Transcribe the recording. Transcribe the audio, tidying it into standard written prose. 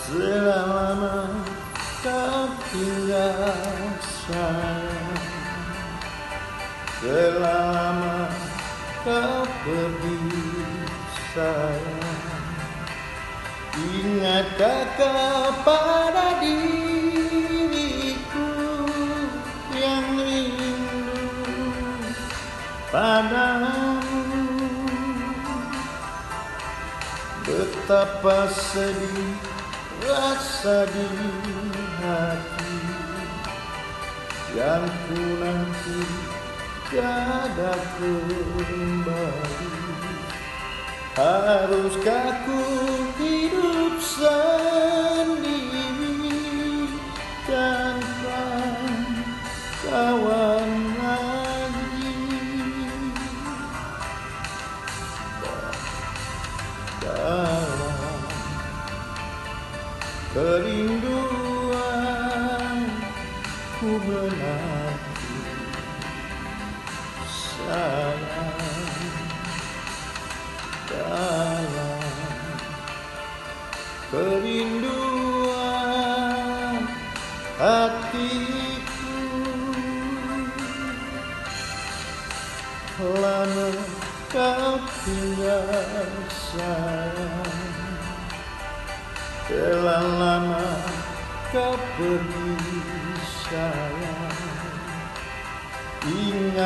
Selama kau tinggal sayang, selama kau pergi sayang, ingatkah kau pada diriku yang rindu padamu? Betapa sedih rasa di hati yang ku nanti tiada kembali. Haruskah ku hidup sendiri tanpa kawan lagi? Dalam kerinduan ku menanti sayang, dalam kerinduan hatiku. Lama kau tinggal sayang, telah lama kau pergi sayang, ingat